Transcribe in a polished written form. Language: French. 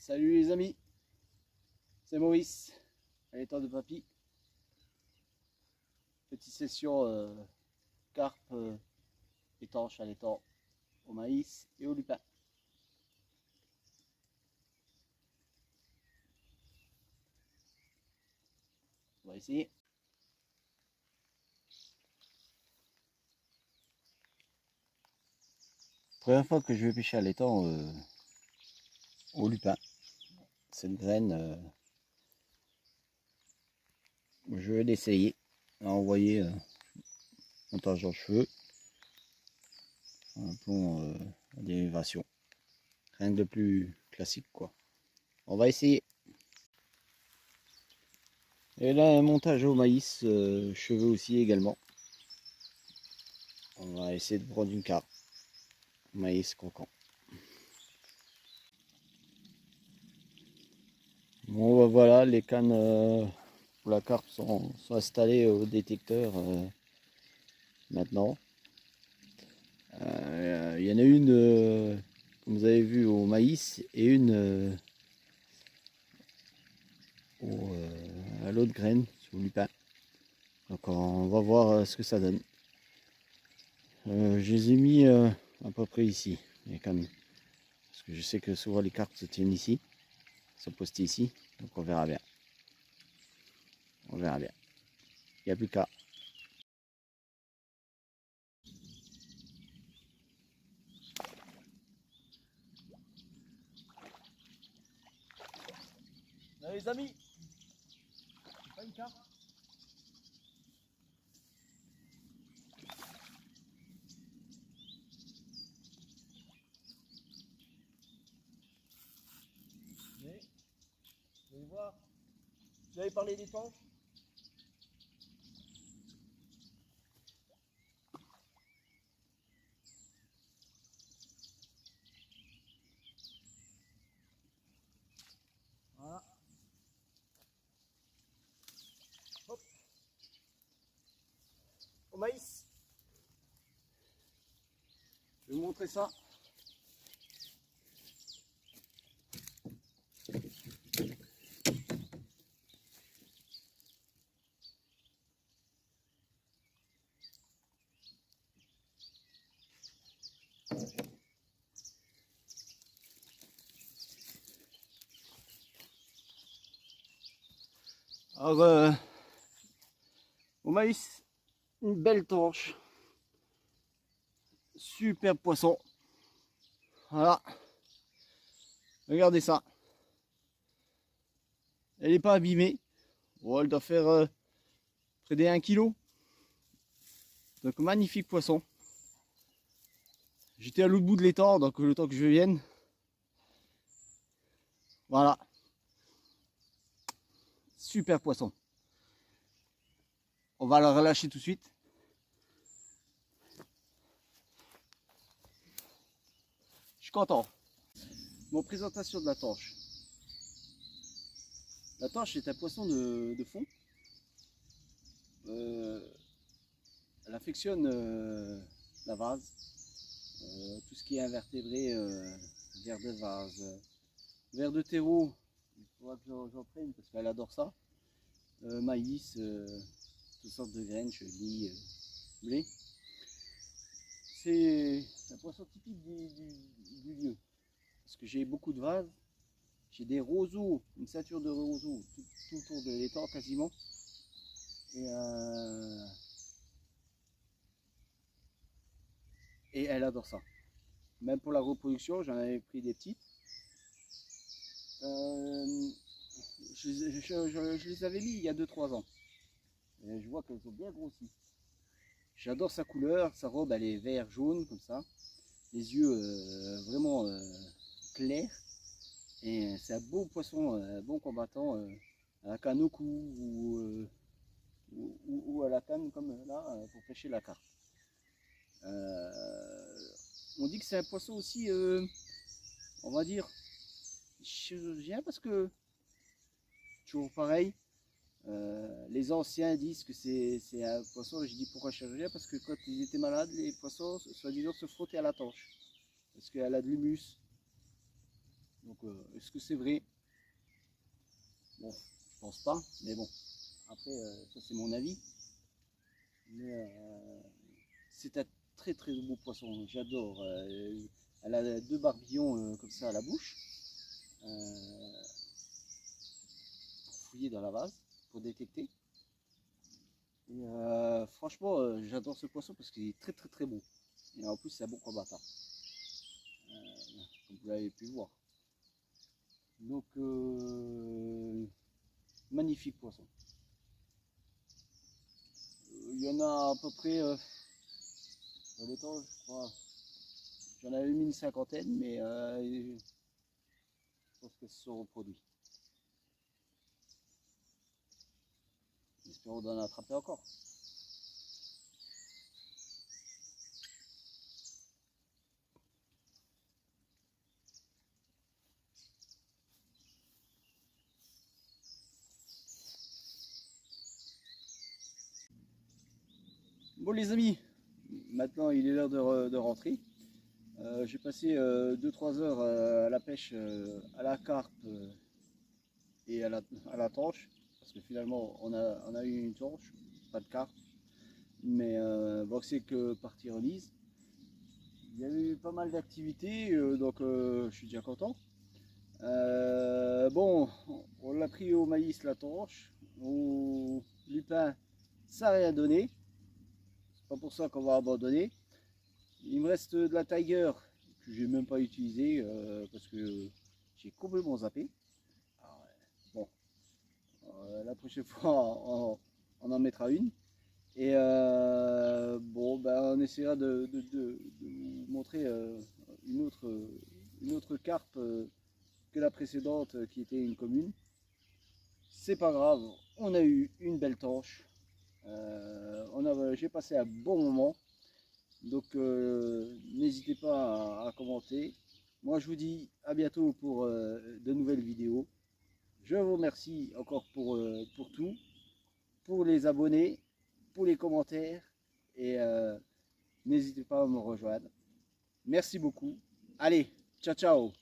Salut les amis, c'est Maurice, à l'étang de Papy. Petite session carpe étanche à l'étang, au maïs et au lupin. On va essayer. Première fois que je vais pêcher à l'étang au lupin. Cette graine, je vais l'essayer à envoyer montage en cheveux, un plomb à dérivation. Rien de plus classique quoi. On va essayer. Et là un montage au maïs, cheveux aussi également. On va essayer de prendre une carpe. Maïs croquant. Bon bah voilà, les cannes pour la carpe sont installées au détecteur maintenant. Il y en a une, comme vous avez vu, au maïs et une à l'autre graine, sur le lupin. Donc on va voir ce que ça donne. Je les ai mis à peu près ici, les cannes. Parce que je sais que souvent les carpes se tiennent ici, sont postées ici, donc on verra bien. On verra bien. Il n'y a plus qu'à. Les amis, pas une carte. Mais, vous allez voir, vous avez parlé des tanches. Voilà. Hop. Au maïs. Je vais vous montrer ça. Alors, au maïs, une belle tanche. Super poisson. Voilà. Regardez ça. Elle n'est pas abîmée. Bon, elle doit faire près des 1 kg. Donc magnifique poisson. J'étais à l'autre bout de l'étang, donc le temps que je vienne. Voilà. Super poisson. On va la relâcher tout de suite. Je suis content. Mon présentation de la tanche. La tanche est un poisson de fond. Elle affectionne la vase. Tout ce qui est invertébré, vers de vase, vers de terreau, il faudra que j'en prenne parce qu'elle adore ça. Maïs, toutes sortes de graines, chenilles, blé. C'est un poisson typique du lieu. Parce que j'ai beaucoup de vases, j'ai des roseaux, une ceinture de roseaux tout autour de l'étang quasiment. Et elle adore ça. Même pour la reproduction, j'en avais pris des petites. Je les avais mis il y a 2-3 ans. Et je vois qu'elles ont bien grossi. J'adore sa couleur, sa robe elle est vert jaune comme ça. Les yeux vraiment clairs. Et c'est un beau poisson, un bon combattant à la canne au cou ou à la canne comme là pour pêcher la carpe. On dit que c'est un poisson aussi, on va dire, chirurgien parce que, toujours pareil, les anciens disent que c'est un poisson, je dis pourquoi chirurgien, parce que quand ils étaient malades, les poissons, soi-disant, se frottaient à la tanche, parce qu'elle a de l'humus. Donc est-ce que c'est vrai? Bon, je pense pas, mais bon, après ça c'est mon avis. Mais c'est un très très beau poisson, j'adore. Elle a deux barbillons comme ça à la bouche. Fouiller dans la vase pour détecter. Et franchement, j'adore ce poisson parce qu'il est très très très beau. Et en plus, c'est un bon combattant, comme vous l'avez pu voir. Donc, magnifique poisson. Il y en a à peu près, dans le temps, je crois, j'en avais mis une cinquantaine, mais je pense qu'elles se sont reproduites. Espérons d'en attraper encore. Bon les amis, maintenant il est l'heure de rentrer. J'ai passé 2-3 heures à la pêche à la carpe et à la tanche, parce que finalement on a eu une tanche, pas de carpe, mais bon, c'est que partie remise. Il y a eu pas mal d'activités, donc je suis déjà content. Bon, on l'a pris au maïs la tanche, au lupin ça n'a rien donné, c'est pas pour ça qu'on va abandonner. Il me reste de la tiger que j'ai même pas utilisé parce que j'ai complètement zappé. Alors, bon, la prochaine fois on en mettra une. Et bon, ben, on essaiera de vous montrer une autre carpe que la précédente qui était une commune. C'est pas grave, on a eu une belle tanche. J'ai passé un bon moment. Donc n'hésitez pas à commenter. Moi je vous dis à bientôt pour de nouvelles vidéos. Je vous remercie encore pour tout, pour les abonnés, pour les commentaires et n'hésitez pas à me rejoindre. Merci beaucoup. Allez, ciao ciao.